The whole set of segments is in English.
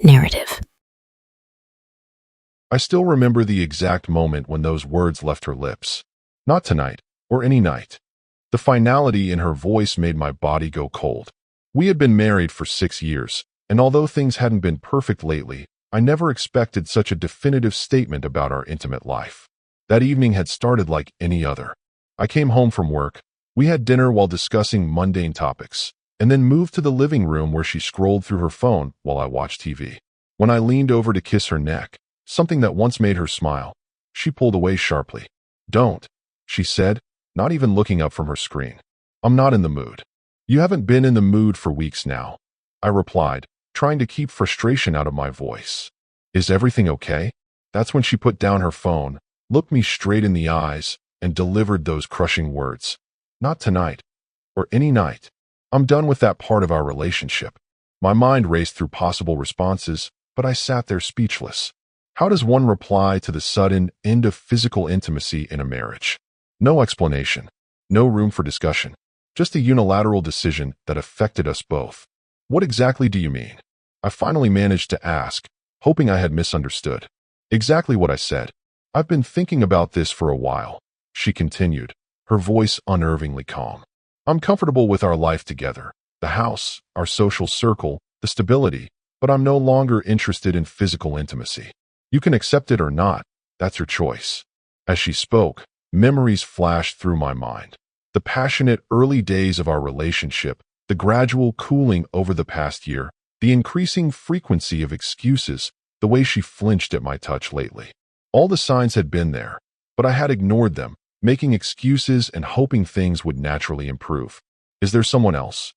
narrative. I still remember the exact moment when those words left her lips. Not tonight, or any night. The finality in her voice made my body go cold. We had been married for 6 years, and although things hadn't been perfect lately, I never expected such a definitive statement about our intimate life. That evening had started like any other. I came home from work, we had dinner while discussing mundane topics, and then moved to the living room where she scrolled through her phone while I watched TV. When I leaned over to kiss her neck, something that once made her smile, she pulled away sharply. "Don't," she said, not even looking up from her screen. "I'm not in the mood." "You haven't been in the mood for weeks now," I replied, trying to keep frustration out of my voice. "Is everything okay?" That's when she put down her phone, looked me straight in the eyes, and delivered those crushing words. "Not tonight, or any night. I'm done with that part of our relationship." My mind raced through possible responses, but I sat there speechless. How does one reply to the sudden end of physical intimacy in a marriage? No explanation, no room for discussion, just a unilateral decision that affected us both. "What exactly do you mean?" I finally managed to ask, hoping I had misunderstood. "Exactly what I said. I've been thinking about this for a while," she continued, her voice unnervingly calm. "I'm comfortable with our life together, the house, our social circle, the stability, but I'm no longer interested in physical intimacy. You can accept it or not, that's your choice." As she spoke, memories flashed through my mind. The passionate early days of our relationship, the gradual cooling over the past year, the increasing frequency of excuses, the way she flinched at my touch lately. All the signs had been there, but I had ignored them, making excuses and hoping things would naturally improve. "Is there someone else?"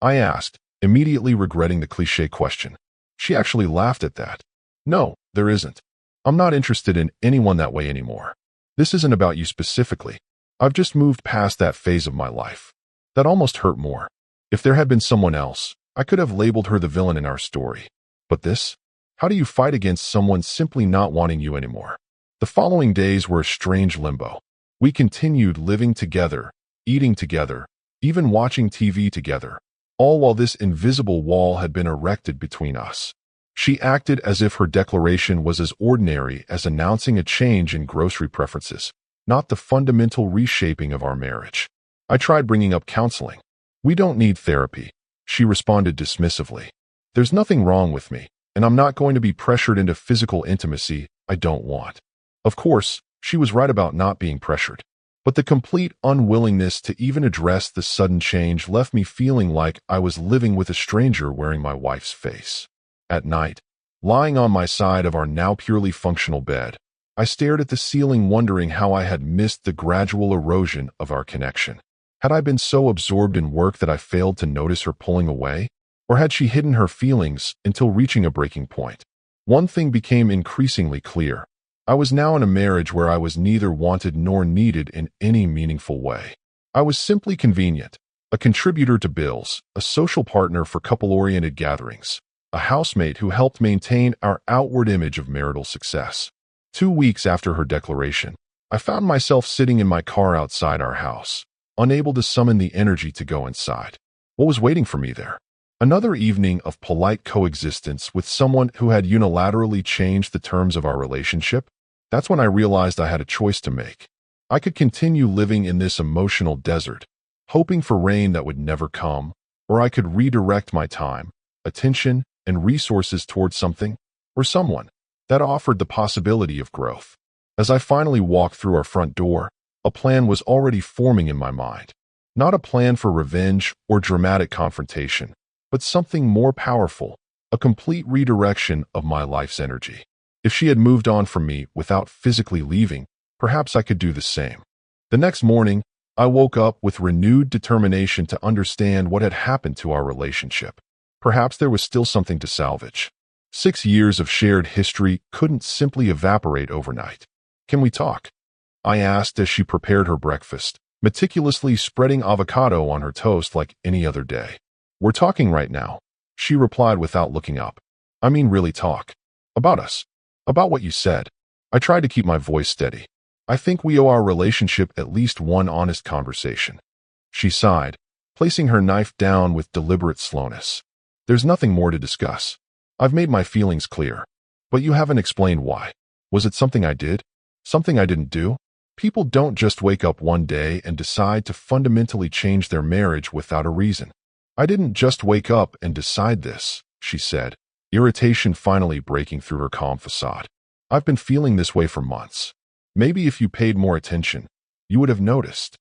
I asked, immediately regretting the cliché question. She actually laughed at that. "No, there isn't. I'm not interested in anyone that way anymore. This isn't about you specifically. I've just moved past that phase of my life." That almost hurt more. If there had been someone else, I could have labeled her the villain in our story. But this? How do you fight against someone simply not wanting you anymore? The following days were a strange limbo. We continued living together, eating together, even watching TV together, all while this invisible wall had been erected between us. She acted as if her declaration was as ordinary as announcing a change in grocery preferences, not the fundamental reshaping of our marriage. I tried bringing up counseling. "We don't need therapy," she responded dismissively. "There's nothing wrong with me, and I'm not going to be pressured into physical intimacy I don't want." Of course, she was right about not being pressured. But the complete unwillingness to even address the sudden change left me feeling like I was living with a stranger wearing my wife's face. At night, lying on my side of our now purely functional bed, I stared at the ceiling wondering how I had missed the gradual erosion of our connection. Had I been so absorbed in work that I failed to notice her pulling away? Or had she hidden her feelings until reaching a breaking point? One thing became increasingly clear. I was now in a marriage where I was neither wanted nor needed in any meaningful way. I was simply convenient, a contributor to bills, a social partner for couple-oriented gatherings, a housemate who helped maintain our outward image of marital success. 2 weeks after her declaration, I found myself sitting in my car outside our house, unable to summon the energy to go inside. What was waiting for me there? Another evening of polite coexistence with someone who had unilaterally changed the terms of our relationship? That's when I realized I had a choice to make. I could continue living in this emotional desert, hoping for rain that would never come, or I could redirect my time, attention, and resources towards something, or someone, that offered the possibility of growth. As I finally walked through our front door, a plan was already forming in my mind. Not a plan for revenge or dramatic confrontation, but something more powerful, a complete redirection of my life's energy. If she had moved on from me without physically leaving, perhaps I could do the same. The next morning, I woke up with renewed determination to understand what had happened to our relationship. Perhaps there was still something to salvage. 6 years of shared history couldn't simply evaporate overnight. "Can we talk?" I asked as she prepared her breakfast, meticulously spreading avocado on her toast like any other day. "We're talking right now," she replied without looking up. "I mean really talk. About us. About what you said." I tried to keep my voice steady. "I think we owe our relationship at least one honest conversation." She sighed, placing her knife down with deliberate slowness. "There's nothing more to discuss. I've made my feelings clear. But you haven't explained why. Was it something I did? Something I didn't do? People don't just wake up one day and decide to fundamentally change their marriage without a reason. I didn't just wake up and decide this, she said, irritation finally breaking through her calm facade. I've been feeling this way for months. Maybe if you paid more attention, you would have noticed.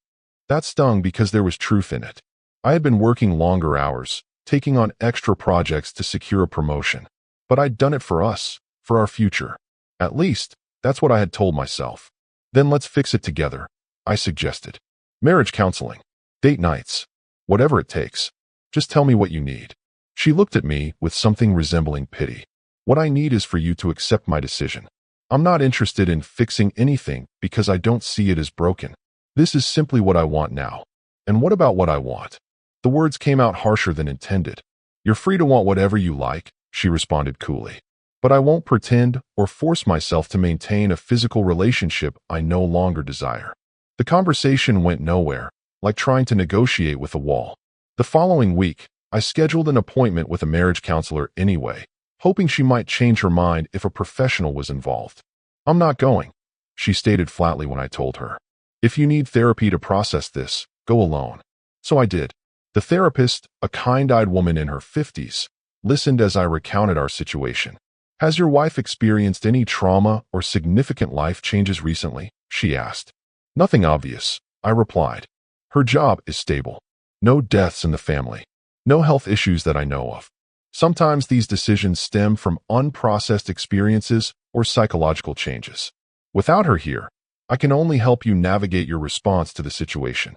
That stung because there was truth in it. I had been working longer hours, taking on extra projects to secure a promotion. But I'd done it for us, for our future. At least, that's what I had told myself. Then let's fix it together, I suggested. Marriage counseling, date nights, whatever it takes. Just tell me what you need. She looked at me with something resembling pity. What I need is for you to accept my decision. I'm not interested in fixing anything because I don't see it as broken. This is simply what I want now. And what about what I want? The words came out harsher than intended. You're free to want whatever you like, she responded coolly. But I won't pretend or force myself to maintain a physical relationship I no longer desire. The conversation went nowhere, like trying to negotiate with a wall. The following week, I scheduled an appointment with a marriage counselor anyway, hoping she might change her mind if a professional was involved. I'm not going, she stated flatly when I told her. If you need therapy to process this, go alone. So I did. The therapist, a kind-eyed woman in her 50s, listened as I recounted our situation. Has your wife experienced any trauma or significant life changes recently? She asked. Nothing obvious, I replied. Her job is stable. No deaths in the family. No health issues that I know of. Sometimes these decisions stem from unprocessed experiences or psychological changes. Without her here, I can only help you navigate your response to the situation.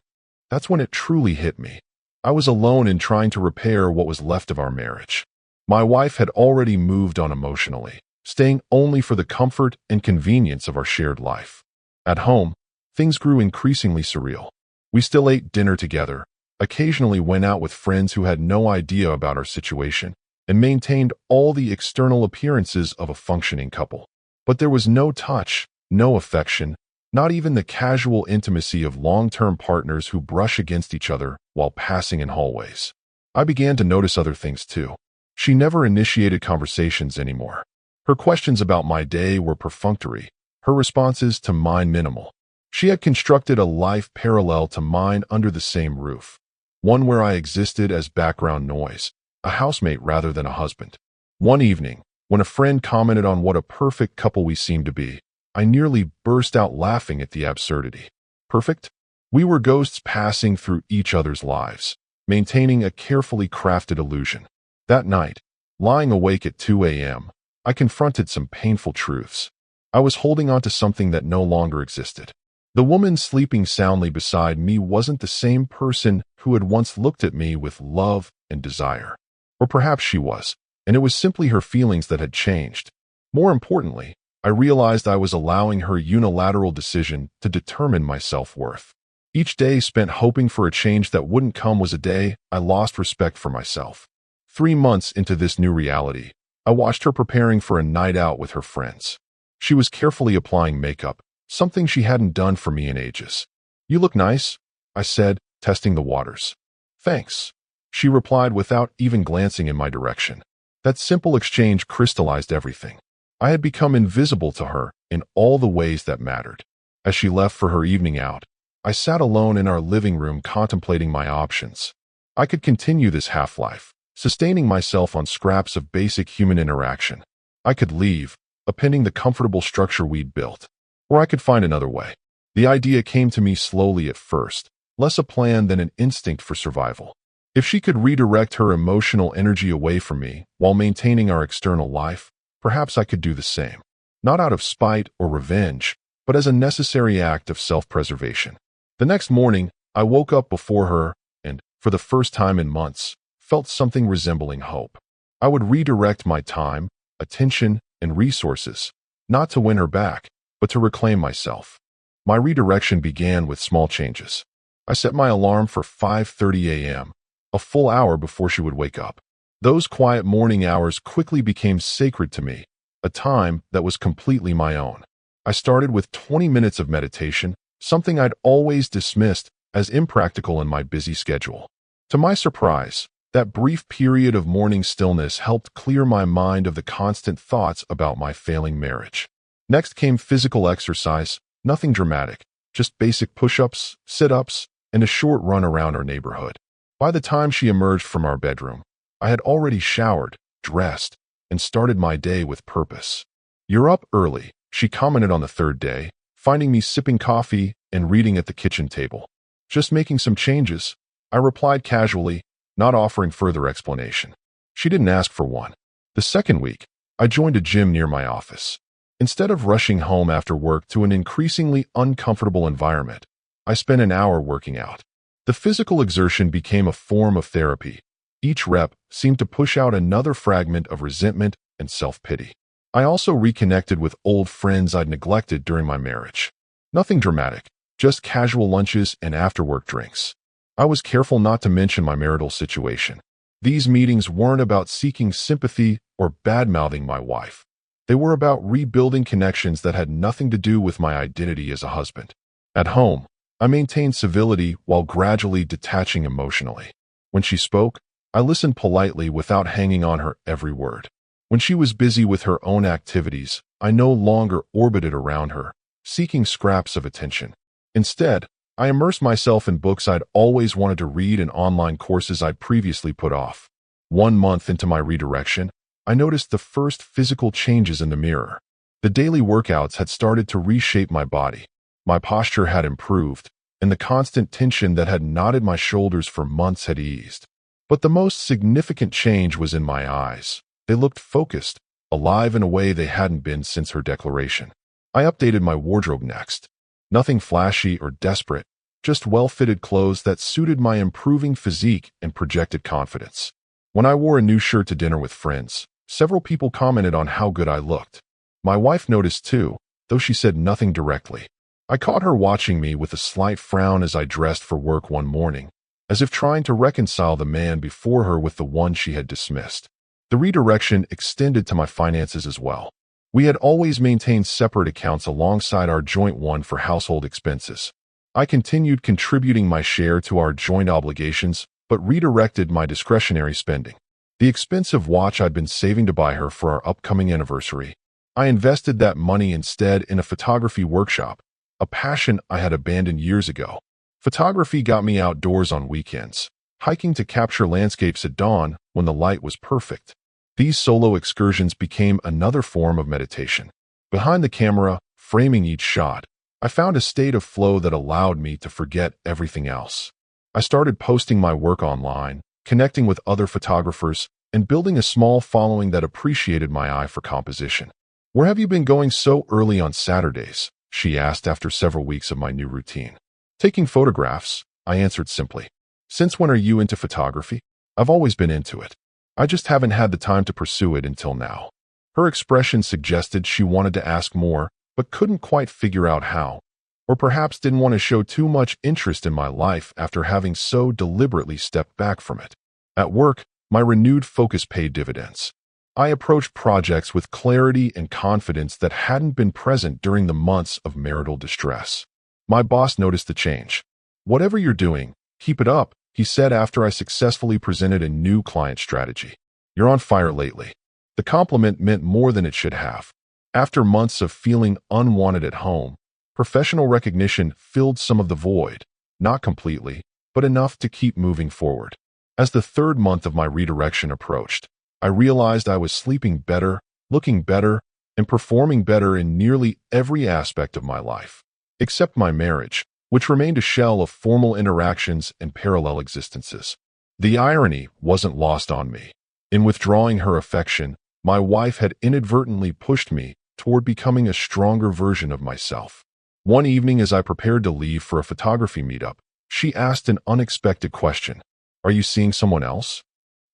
That's when it truly hit me. I was alone in trying to repair what was left of our marriage. My wife had already moved on emotionally, staying only for the comfort and convenience of our shared life. At home, things grew increasingly surreal. We still ate dinner together, occasionally went out with friends who had no idea about our situation, and maintained all the external appearances of a functioning couple. But there was no touch, no affection, not even the casual intimacy of long-term partners who brush against each other while passing in hallways. I began to notice other things too. She never initiated conversations anymore. Her questions about my day were perfunctory, her responses to mine minimal. She had constructed a life parallel to mine under the same roof, one where I existed as background noise, a housemate rather than a husband. One evening, when a friend commented on what a perfect couple we seemed to be, I nearly burst out laughing at the absurdity. Perfect? We were ghosts passing through each other's lives, maintaining a carefully crafted illusion. That night, lying awake at 2 a.m., I confronted some painful truths. I was holding on to something that no longer existed. The woman sleeping soundly beside me wasn't the same person who had once looked at me with love and desire. Or perhaps she was, and it was simply her feelings that had changed. More importantly, I realized I was allowing her unilateral decision to determine my self-worth. Each day spent hoping for a change that wouldn't come was a day I lost respect for myself. 3 months into this new reality, I watched her preparing for a night out with her friends. She was carefully applying makeup, something she hadn't done for me in ages. You look nice, I said, testing the waters. Thanks, she replied without even glancing in my direction. That simple exchange crystallized everything. I had become invisible to her in all the ways that mattered. As she left for her evening out, I sat alone in our living room contemplating my options. I could continue this half-life, sustaining myself on scraps of basic human interaction. I could leave, appending the comfortable structure we'd built. Or I could find another way. The idea came to me slowly at first, less a plan than an instinct for survival. If she could redirect her emotional energy away from me while maintaining our external life, perhaps I could do the same. Not out of spite or revenge, but as a necessary act of self-preservation. The next morning, I woke up before her and, for the first time in months, felt something resembling hope. I would redirect my time, attention, and resources, not to win her back, but to reclaim myself. My redirection began with small changes. I set my alarm for 5:30 a.m., a full hour before she would wake up. Those quiet morning hours quickly became sacred to me, a time that was completely my own. I started with 20 minutes of meditation, something I'd always dismissed as impractical in my busy schedule. To my surprise, That brief period of morning stillness helped clear my mind of the constant thoughts about my failing marriage. Next came physical exercise, nothing dramatic, just basic push-ups, sit-ups, and a short run around our neighborhood. By the time she emerged from our bedroom, I had already showered, dressed, and started my day with purpose. "You're up early," she commented on the third day, finding me sipping coffee and reading at the kitchen table. "Just making some changes," I replied casually, not offering further explanation. She didn't ask for one. The second week, I joined a gym near my office. Instead of rushing home after work to an increasingly uncomfortable environment, I spent an hour working out. The physical exertion became a form of therapy. Each rep seemed to push out another fragment of resentment and self-pity. I also reconnected with old friends I'd neglected during my marriage. Nothing dramatic, just casual lunches and after-work drinks. I was careful not to mention my marital situation. These meetings weren't about seeking sympathy or bad-mouthing my wife. They were about rebuilding connections that had nothing to do with my identity as a husband. At home, I maintained civility while gradually detaching emotionally. When she spoke, I listened politely without hanging on her every word. When she was busy with her own activities, I no longer orbited around her, seeking scraps of attention. Instead, I immersed myself in books I'd always wanted to read and online courses I'd previously put off. 1 month into my redirection, I noticed the first physical changes in the mirror. The daily workouts had started to reshape my body. My posture had improved, and the constant tension that had knotted my shoulders for months had eased. But the most significant change was in my eyes. They looked focused, alive in a way they hadn't been since her declaration. I updated my wardrobe next. Nothing flashy or desperate, just well-fitted clothes that suited my improving physique and projected confidence. When I wore a new shirt to dinner with friends, several people commented on how good I looked. My wife noticed too, though she said nothing directly. I caught her watching me with a slight frown as I dressed for work one morning, as if trying to reconcile the man before her with the one she had dismissed. The redirection extended to my finances as well. We had always maintained separate accounts alongside our joint one for household expenses. I continued contributing my share to our joint obligations, but redirected my discretionary spending. The expensive watch I'd been saving to buy her for our upcoming anniversary, I invested that money instead in a photography workshop, a passion I had abandoned years ago. Photography got me outdoors on weekends, hiking to capture landscapes at dawn when the light was perfect. These solo excursions became another form of meditation. Behind the camera, framing each shot, I found a state of flow that allowed me to forget everything else. I started posting my work online, connecting with other photographers, and building a small following that appreciated my eye for composition. "Where have you been going so early on Saturdays?" she asked after several weeks of my new routine. "Taking photographs," I answered simply. "Since when are you into photography?" "I've always been into it. I just haven't had the time to pursue it until now." Her expression suggested she wanted to ask more, but couldn't quite figure out how. Or perhaps didn't want to show too much interest in my life after having so deliberately stepped back from it. At work, my renewed focus paid dividends. I approached projects with clarity and confidence that hadn't been present during the months of marital distress. My boss noticed the change. "Whatever you're doing, keep it up," he said after I successfully presented a new client strategy. "You're on fire lately." The compliment meant more than it should have. After months of feeling unwanted at home, professional recognition filled some of the void, not completely, but enough to keep moving forward. As the third month of my redirection approached, I realized I was sleeping better, looking better, and performing better in nearly every aspect of my life, except my marriage, which remained a shell of formal interactions and parallel existences. The irony wasn't lost on me. In withdrawing her affection, my wife had inadvertently pushed me toward becoming a stronger version of myself. One evening as I prepared to leave for a photography meetup, she asked an unexpected question. "Are you seeing someone else?"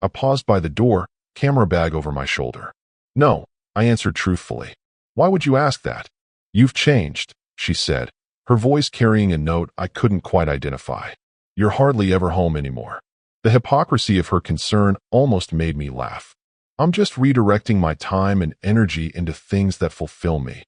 I paused by the door, camera bag over my shoulder. "No," I answered truthfully. "Why would you ask that?" "You've changed," she said, her voice carrying a note I couldn't quite identify. "You're hardly ever home anymore." The hypocrisy of her concern almost made me laugh. "I'm just redirecting my time and energy into things that fulfill me,"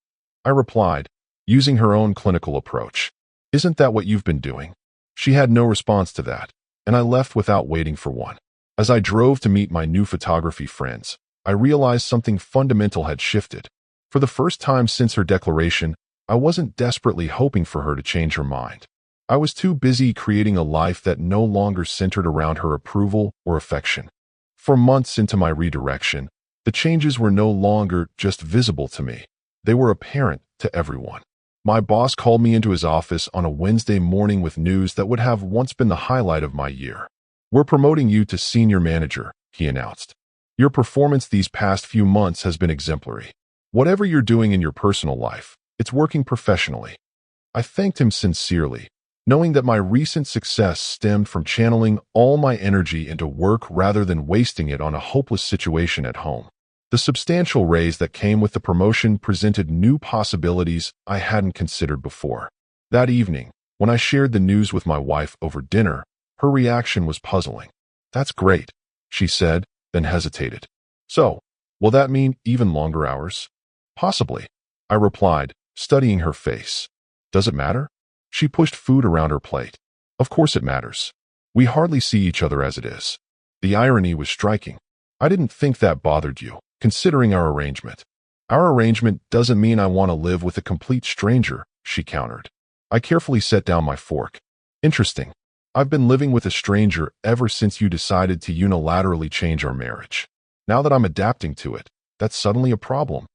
I replied, using her own clinical approach. "Isn't that what you've been doing?" She had no response to that, and I left without waiting for one. As I drove to meet my new photography friends, I realized something fundamental had shifted. For the first time since her declaration, I wasn't desperately hoping for her to change her mind. I was too busy creating a life that no longer centered around her approval or affection. For months into my redirection, the changes were no longer just visible to me. They were apparent to everyone. My boss called me into his office on a Wednesday morning with news that would have once been the highlight of my year. "We're promoting you to senior manager," he announced. "Your performance these past few months has been exemplary. Whatever you're doing in your personal life, it's working professionally." I thanked him sincerely, knowing that my recent success stemmed from channeling all my energy into work rather than wasting it on a hopeless situation at home. The substantial raise that came with the promotion presented new possibilities I hadn't considered before. That evening, when I shared the news with my wife over dinner, her reaction was puzzling. "That's great," she said, then hesitated. "So, will that mean even longer hours?" "Possibly," I replied, studying her face. "Does it matter?" She pushed food around her plate. "Of course it matters. We hardly see each other as it is." The irony was striking. "I didn't think that bothered you, considering our arrangement." "Our arrangement doesn't mean I want to live with a complete stranger," she countered. I carefully set down my fork. "Interesting. I've been living with a stranger ever since you decided to unilaterally change our marriage. Now that I'm adapting to it, that's suddenly a problem."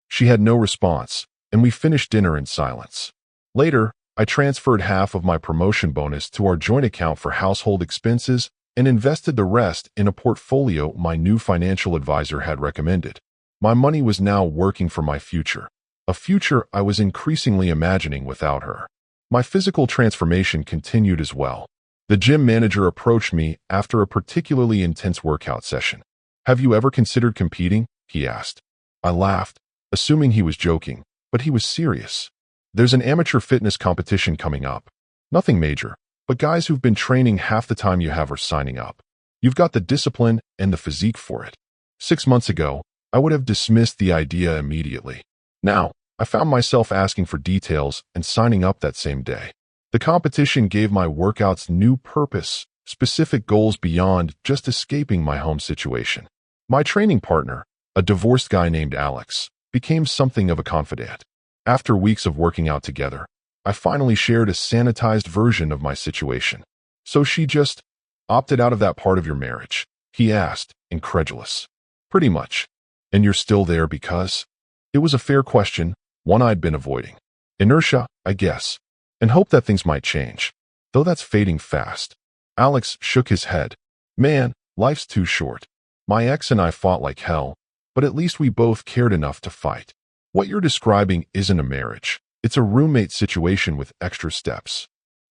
She had no response, and we finished dinner in silence. Later, I transferred half of my promotion bonus to our joint account for household expenses and invested the rest in a portfolio my new financial advisor had recommended. My money was now working for my future, a future I was increasingly imagining without her. My physical transformation continued as well. The gym manager approached me after a particularly intense workout session. "Have you ever considered competing?" he asked. I laughed, assuming he was joking, but he was serious. "There's an amateur fitness competition coming up. Nothing major, but guys who've been training half the time you have are signing up. You've got the discipline and the physique for it." 6 months ago, I would have dismissed the idea immediately. Now, I found myself asking for details and signing up that same day. The competition gave my workouts new purpose, specific goals beyond just escaping my home situation. My training partner, a divorced guy named Alex, became something of a confidant. After weeks of working out together, I finally shared a sanitized version of my situation. "So she just opted out of that part of your marriage?" he asked, incredulous. "Pretty much. And you're still there because?" It was a fair question, one I'd been avoiding. "Inertia, I guess. And hope that things might change. Though that's fading fast." Alex shook his head. "Man, life's too short. My ex and I fought like hell, but at least we both cared enough to fight. What you're describing isn't a marriage. It's a roommate situation with extra steps."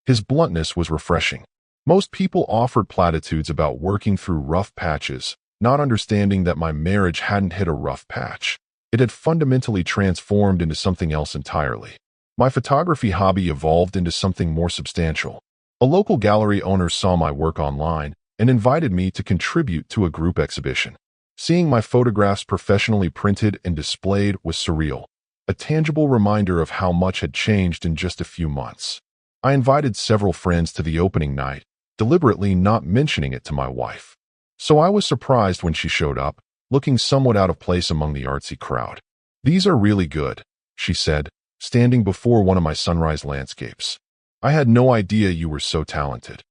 His bluntness was refreshing. Most people offered platitudes about working through rough patches, not understanding that my marriage hadn't hit a rough patch. It had fundamentally transformed into something else entirely. My photography hobby evolved into something more substantial. A local gallery owner saw my work online and invited me to contribute to a group exhibition. Seeing my photographs professionally printed and displayed was surreal, a tangible reminder of how much had changed in just a few months. I invited several friends to the opening night, deliberately not mentioning it to my wife. So I was surprised when she showed up, looking somewhat out of place among the artsy crowd. "These are really good," she said, standing before one of my sunrise landscapes. "I had no idea you were so talented."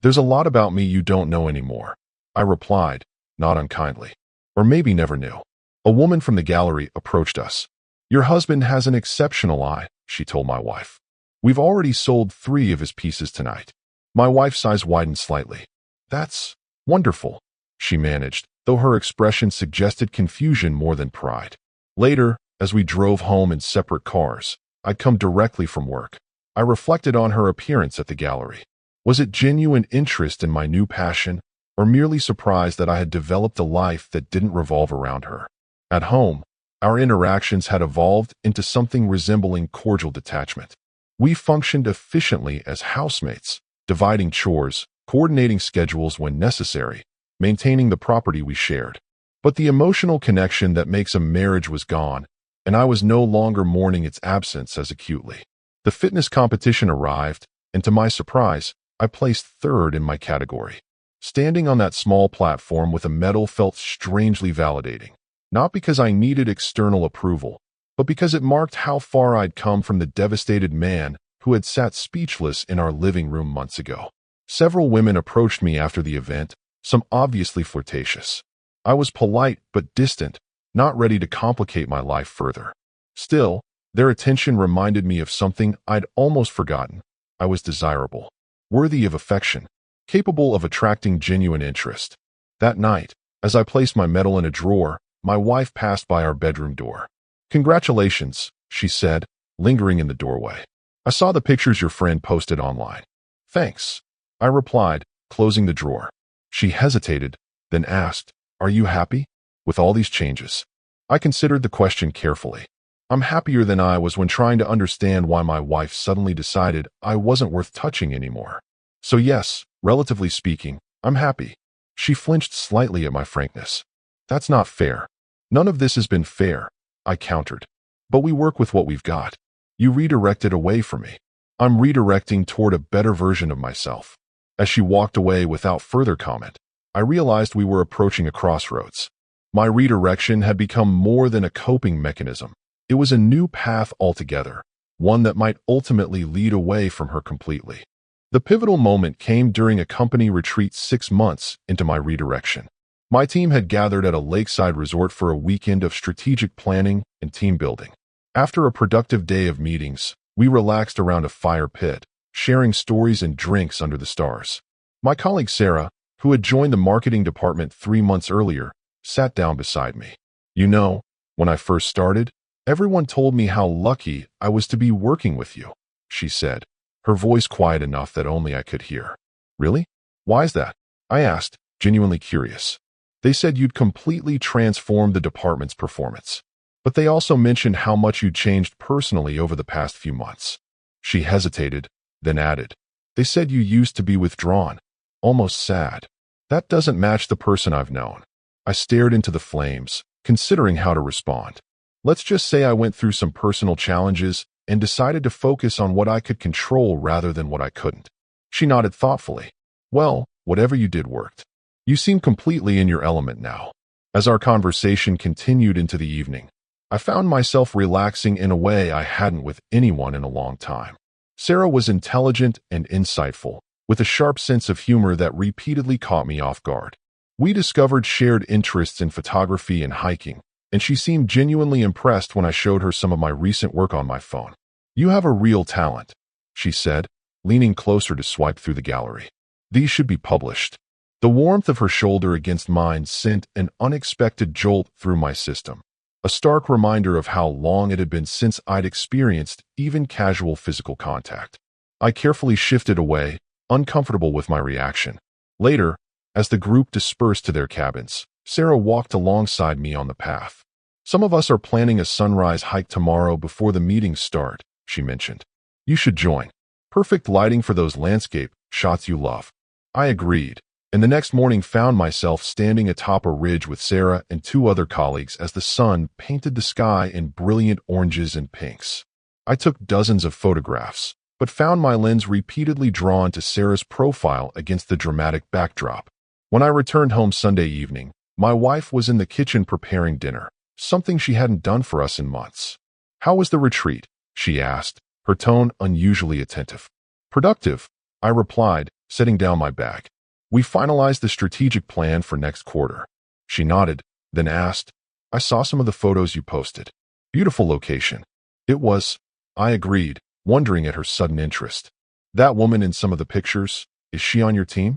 "There's a lot about me you don't know anymore," I replied, not unkindly. Or maybe never knew. A woman from the gallery approached us. "Your husband has an exceptional eye," she told my wife. "We've already sold 3 of his pieces tonight." My wife's eyes widened slightly. "That's wonderful," she managed, though her expression suggested confusion more than pride. Later, as we drove home in separate cars, I'd come directly from work. I reflected on her appearance at the gallery. Was it genuine interest in my new passion, or merely surprise that I had developed a life that didn't revolve around her? At home, our interactions had evolved into something resembling cordial detachment. We functioned efficiently as housemates, dividing chores, coordinating schedules when necessary, maintaining the property we shared. But the emotional connection that makes a marriage was gone, and I was no longer mourning its absence as acutely. The fitness competition arrived, and to my surprise, I placed third in my category. Standing on that small platform with a medal felt strangely validating, not because I needed external approval, but because it marked how far I'd come from the devastated man who had sat speechless in our living room months ago. Several women approached me after the event, some obviously flirtatious. I was polite but distant, not ready to complicate my life further. Still, their attention reminded me of something I'd almost forgotten. I was desirable, worthy of affection, capable of attracting genuine interest. That night, as I placed my medal in a drawer, my wife passed by our bedroom door. "Congratulations," she said, lingering in the doorway. "I saw the pictures your friend posted online." "Thanks," I replied, closing the drawer. She hesitated, then asked, "Are you happy with all these changes?" I considered the question carefully. I'm happier than I was when trying to understand why my wife suddenly decided I wasn't worth touching anymore. So yes, relatively speaking, I'm happy. She flinched slightly at my frankness. "That's not fair." "None of this has been fair," I countered. "But we work with what we've got. You redirected away from me. I'm redirecting toward a better version of myself." As she walked away without further comment, I realized we were approaching a crossroads. My redirection had become more than a coping mechanism. It was a new path altogether, one that might ultimately lead away from her completely. The pivotal moment came during a company retreat 6 months into my redirection. My team had gathered at a lakeside resort for a weekend of strategic planning and team building. After a productive day of meetings, we relaxed around a fire pit, sharing stories and drinks under the stars. My colleague Sarah, who had joined the marketing department 3 months earlier, sat down beside me. "You know, when I first started, everyone told me how lucky I was to be working with you," she said, her voice quiet enough that only I could hear. "Really? Why is that?" I asked, genuinely curious. "They said you'd completely transformed the department's performance. But they also mentioned how much you'd changed personally over the past few months." She hesitated, then added, "They said you used to be withdrawn, almost sad. That doesn't match the person I've known." I stared into the flames, considering how to respond. Let's just say I went through some personal challenges and decided to focus on what I could control rather than what I couldn't. She nodded thoughtfully. "Well, whatever you did worked. You seem completely in your element now." As our conversation continued into the evening, I found myself relaxing in a way I hadn't with anyone in a long time. Sarah was intelligent and insightful, with a sharp sense of humor that repeatedly caught me off guard. We discovered shared interests in photography and hiking, and she seemed genuinely impressed when I showed her some of my recent work on my phone. "You have a real talent," she said, leaning closer to swipe through the gallery. "These should be published." The warmth of her shoulder against mine sent an unexpected jolt through my system, a stark reminder of how long it had been since I'd experienced even casual physical contact. I carefully shifted away, uncomfortable with my reaction. Later, as the group dispersed to their cabins, Sarah walked alongside me on the path. "Some of us are planning a sunrise hike tomorrow before the meetings start," she mentioned. "You should join. Perfect lighting for those landscape shots you love." I agreed, and the next morning found myself standing atop a ridge with Sarah and 2 other colleagues as the sun painted the sky in brilliant oranges and pinks. I took dozens of photographs, but found my lens repeatedly drawn to Sarah's profile against the dramatic backdrop. When I returned home Sunday evening, my wife was in the kitchen preparing dinner, something she hadn't done for us in months. "How was the retreat?" she asked, her tone unusually attentive. "Productive," I replied, setting down my bag. "We finalized the strategic plan for next quarter." She nodded, then asked, "I saw some of the photos you posted. Beautiful location." "It was," I agreed, wondering at her sudden interest. "That woman in some of the pictures, is she on your team?"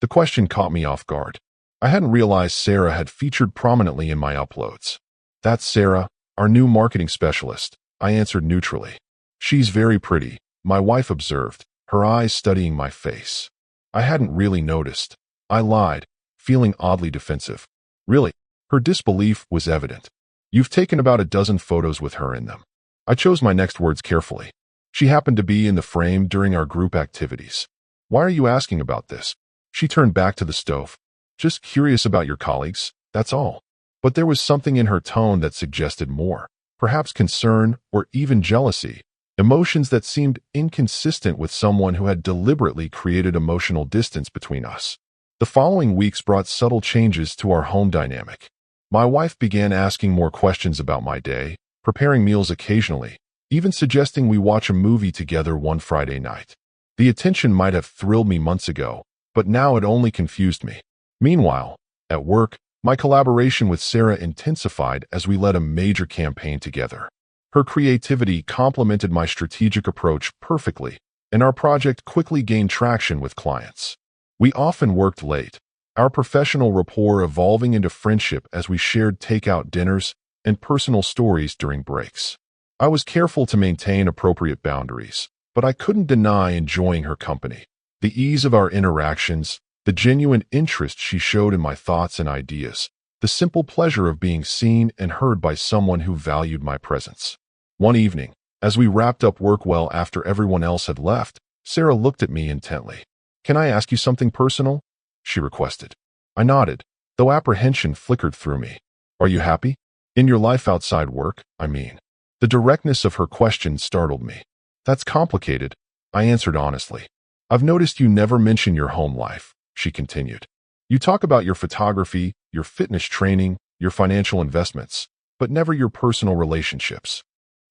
The question caught me off guard. I hadn't realized Sarah had featured prominently in my uploads. "That's Sarah, our new marketing specialist," I answered neutrally. "She's very pretty," my wife observed, her eyes studying my face. I hadn't really noticed. I lied, feeling oddly defensive. "Really?" Her disbelief was evident. "You've taken about a dozen photos with her in them." I chose my next words carefully. "She happened to be in the frame during our group activities." "Why are you asking about this?" She turned back to the stove. "Just curious about your colleagues, that's all." But there was something in her tone that suggested more, perhaps concern or even jealousy, emotions that seemed inconsistent with someone who had deliberately created emotional distance between us. The following weeks brought subtle changes to our home dynamic. My wife began asking more questions about my day, preparing meals occasionally, even suggesting we watch a movie together one Friday night. The attention might have thrilled me months ago, but now it only confused me. Meanwhile, at work, my collaboration with Sarah intensified as we led a major campaign together. Her creativity complemented my strategic approach perfectly, and our project quickly gained traction with clients. We often worked late, our professional rapport evolving into friendship as we shared takeout dinners and personal stories during breaks. I was careful to maintain appropriate boundaries, but I couldn't deny enjoying her company. The ease of our interactions, the genuine interest she showed in my thoughts and ideas, the simple pleasure of being seen and heard by someone who valued my presence. One evening, as we wrapped up work well after everyone else had left, Sarah looked at me intently. "Can I ask you something personal?" she requested. I nodded, though apprehension flickered through me. "Are you happy? In your life outside work, I mean." The directness of her question startled me. "That's complicated," I answered honestly. "I've noticed you never mention your home life," she continued. "You talk about your photography, your fitness training, your financial investments, but never your personal relationships."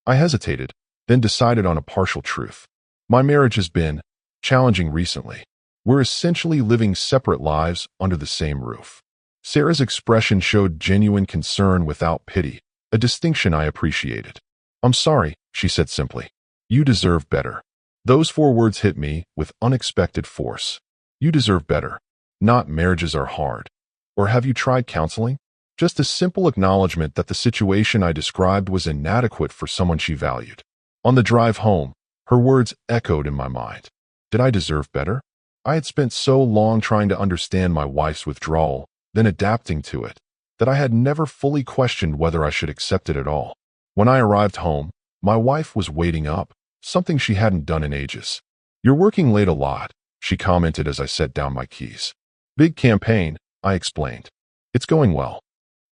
I hesitated, then decided on a partial truth. My marriage has been challenging recently. We're essentially living separate lives under the same roof. Sarah's expression showed genuine concern without pity, a distinction I appreciated. "I'm sorry," she said simply. "You deserve better." Those 4 words hit me with unexpected force. You deserve better. Not marriages are hard. Or have you tried counseling? Just a simple acknowledgement that the situation I described was inadequate for someone she valued. On the drive home, her words echoed in my mind. Did I deserve better? I had spent so long trying to understand my wife's withdrawal, then adapting to it, that I had never fully questioned whether I should accept it at all. When I arrived home, my wife was waiting up, something she hadn't done in ages. "You're working late a lot," she commented as I set down my keys. "Big campaign," I explained. "It's going well."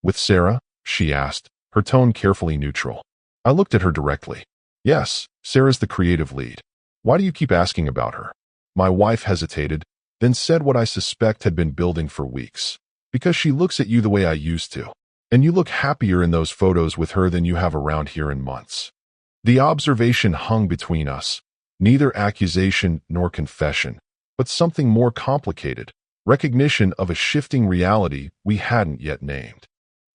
"With Sarah?" she asked, her tone carefully neutral. I looked at her directly. "Yes, Sarah's the creative lead. Why do you keep asking about her?" My wife hesitated, then said what I suspect had been building for weeks. "Because she looks at you the way I used to. And you look happier in those photos with her than you have around here in months." The observation hung between us, neither accusation nor confession, but something more complicated, recognition of a shifting reality we hadn't yet named.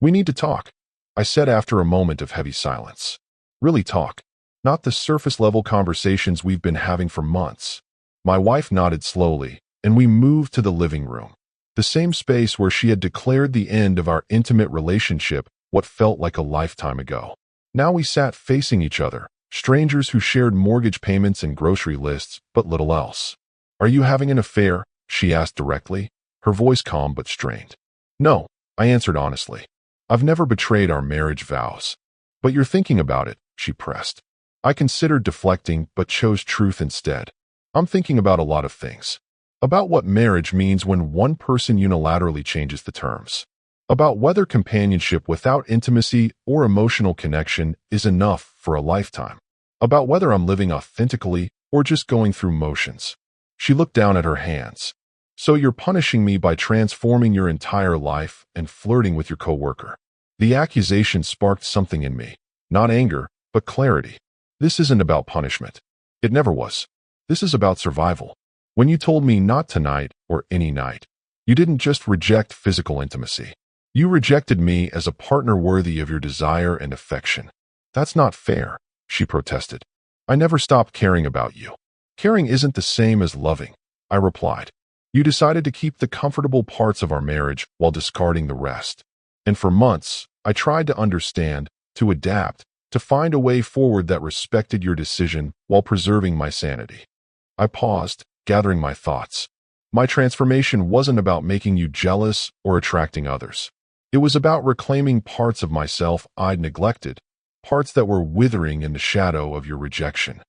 "We need to talk," I said after a moment of heavy silence. "Really talk, not the surface-level conversations we've been having for months." My wife nodded slowly, and we moved to the living room, the same space where she had declared the end of our intimate relationship what felt like a lifetime ago. Now we sat facing each other, strangers who shared mortgage payments and grocery lists, but little else. "Are you having an affair?" she asked directly, her voice calm but strained. "No," I answered honestly. "I've never betrayed our marriage vows." "But you're thinking about it," she pressed. I considered deflecting, but chose truth instead. "I'm thinking about a lot of things. About what marriage means when one person unilaterally changes the terms. About whether companionship without intimacy or emotional connection is enough for a lifetime. About whether I'm living authentically or just going through motions." She looked down at her hands. "So you're punishing me by transforming your entire life and flirting with your coworker." The accusation sparked something in me. Not anger, but clarity. This isn't about punishment. It never was. This is about survival. When you told me not tonight or any night, you didn't just reject physical intimacy. You rejected me as a partner worthy of your desire and affection. "That's not fair," she protested. "I never stopped caring about you." "Caring isn't the same as loving," I replied. "You decided to keep the comfortable parts of our marriage while discarding the rest. And for months, I tried to understand, to adapt, to find a way forward that respected your decision while preserving my sanity." I paused, gathering my thoughts. My transformation wasn't about making you jealous or attracting others. It was about reclaiming parts of myself I'd neglected, parts that were withering in the shadow of your rejection.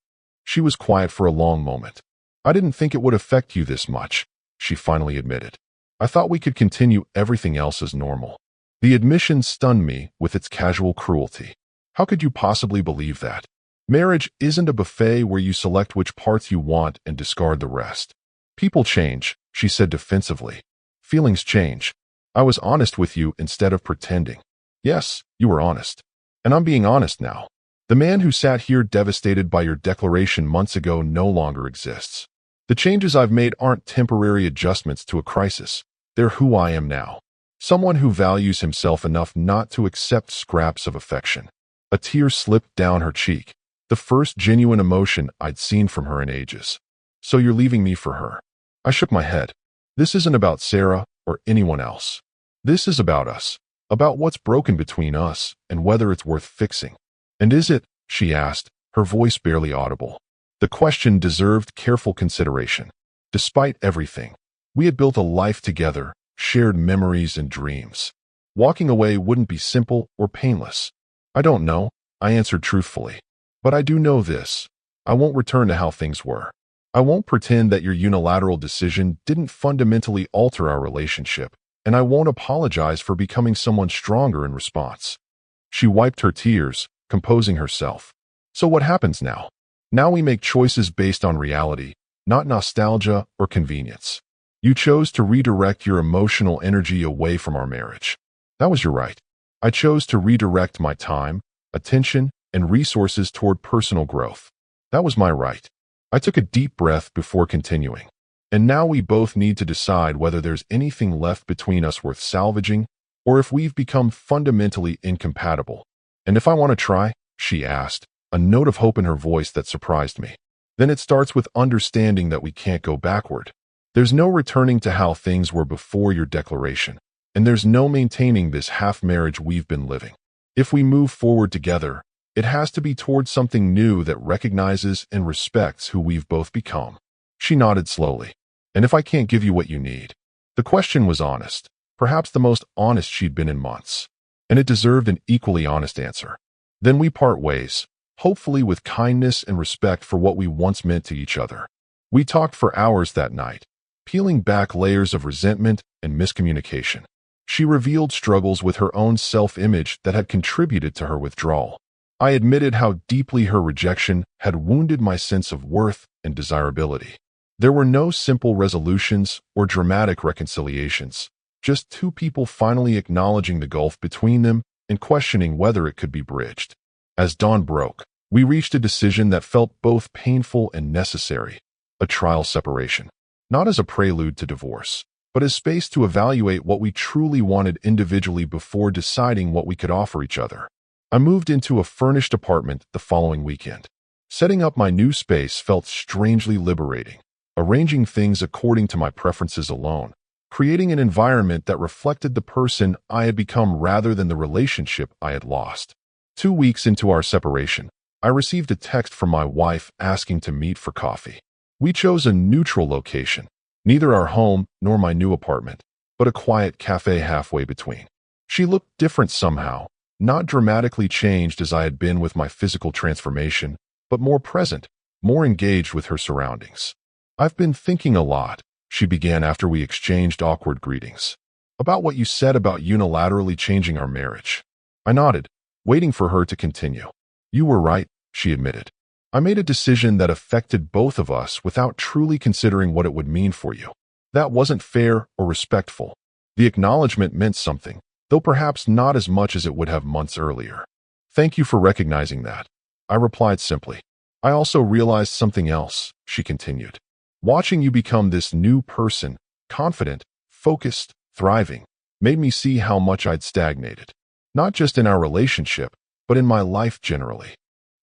She was quiet for a long moment. "I didn't think it would affect you this much," she finally admitted. "I thought we could continue everything else as normal." The admission stunned me with its casual cruelty. How could you possibly believe that? Marriage isn't a buffet where you select which parts you want and discard the rest. "People change," she said defensively. feelings change. I was honest with you instead of pretending. Yes, you were honest. And I'm being honest now. The man who sat here devastated by your declaration months ago no longer exists. The changes I've made aren't temporary adjustments to a crisis. They're who I am now. Someone who values himself enough not to accept scraps of affection. A tear slipped down her cheek, the first genuine emotion I'd seen from her in ages. So you're leaving me for her? I shook my head. This isn't about Sarah or anyone else. This is about us, about what's broken between us and whether it's worth fixing. And is it? She asked, her voice barely audible. The question deserved careful consideration. Despite everything, we had built a life together, shared memories and dreams. Walking away wouldn't be simple or painless. I don't know, I answered truthfully. But I do know this. I won't return to how things were. I won't pretend that your unilateral decision didn't fundamentally alter our relationship, and I won't apologize for becoming someone stronger in response. She wiped her tears, composing herself. So what happens now? Now we make choices based on reality, not nostalgia or convenience. You chose to redirect your emotional energy away from our marriage. That was your right. I chose to redirect my time, attention, and resources toward personal growth. That was my right. I took a deep breath before continuing. And now we both need to decide whether there's anything left between us worth salvaging, or if we've become fundamentally incompatible. And if I want to try, she asked, a note of hope in her voice that surprised me. Then it starts with understanding that we can't go backward. There's no returning to how things were before your declaration, and there's no maintaining this half-marriage we've been living. If we move forward together, it has to be towards something new that recognizes and respects who we've both become. She nodded slowly. And if I can't give you what you need? The question was honest, perhaps the most honest she'd been in months, and it deserved an equally honest answer. Then we part ways, hopefully with kindness and respect for what we once meant to each other. We talked for hours that night, peeling back layers of resentment and miscommunication. She revealed struggles with her own self-image that had contributed to her withdrawal. I admitted how deeply her rejection had wounded my sense of worth and desirability. There were no simple resolutions or dramatic reconciliations, just two people finally acknowledging the gulf between them and questioning whether it could be bridged. As dawn broke, we reached a decision that felt both painful and necessary, a trial separation. Not as a prelude to divorce, but as space to evaluate what we truly wanted individually before deciding what we could offer each other. I moved into a furnished apartment the following weekend. Setting up my new space felt strangely liberating, arranging things according to my preferences alone, creating an environment that reflected the person I had become rather than the relationship I had lost. 2 weeks into our separation, I received a text from my wife asking to meet for coffee. We chose a neutral location, neither our home nor my new apartment, but a quiet cafe halfway between. She looked different somehow, not dramatically changed as I had been with my physical transformation, but more present, more engaged with her surroundings. I've been thinking a lot, she began after we exchanged awkward greetings, about what you said about unilaterally changing our marriage. I nodded, waiting for her to continue. You were right, she admitted. I made a decision that affected both of us without truly considering what it would mean for you. That wasn't fair or respectful. The acknowledgement meant something, though perhaps not as much as it would have months earlier. Thank you for recognizing that, I replied simply. I also realized something else, she continued. Watching you become this new person, confident, focused, thriving, made me see how much I'd stagnated. Not just in our relationship, but in my life generally.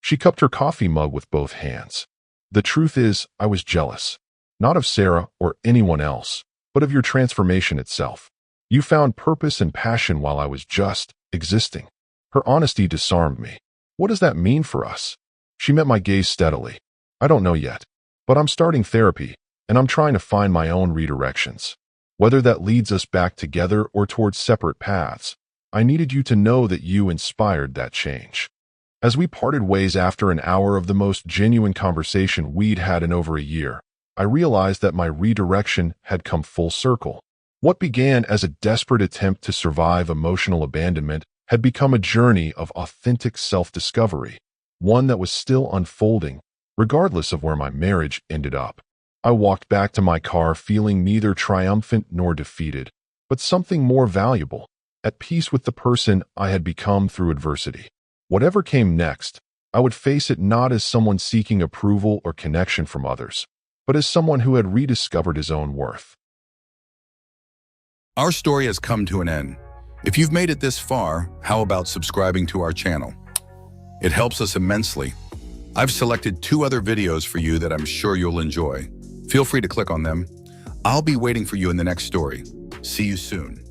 She cupped her coffee mug with both hands. The truth is, I was jealous. Not of Sarah or anyone else, but of your transformation itself. You found purpose and passion while I was just existing. Her honesty disarmed me. What does that mean for us? She met my gaze steadily. I don't know yet, but I'm starting therapy, and I'm trying to find my own redirections. Whether that leads us back together or towards separate paths, I needed you to know that you inspired that change. As we parted ways after an hour of the most genuine conversation we'd had in over a year, I realized that my redirection had come full circle. What began as a desperate attempt to survive emotional abandonment had become a journey of authentic self-discovery, one that was still unfolding, regardless of where my marriage ended up. I walked back to my car feeling neither triumphant nor defeated, but something more valuable, at peace with the person I had become through adversity. Whatever came next, I would face it not as someone seeking approval or connection from others, but as someone who had rediscovered his own worth. Our story has come to an end. If you've made it this far, how about subscribing to our channel? It helps us immensely. I've selected 2 other videos for you that I'm sure you'll enjoy. Feel free to click on them. I'll be waiting for you in the next story. See you soon.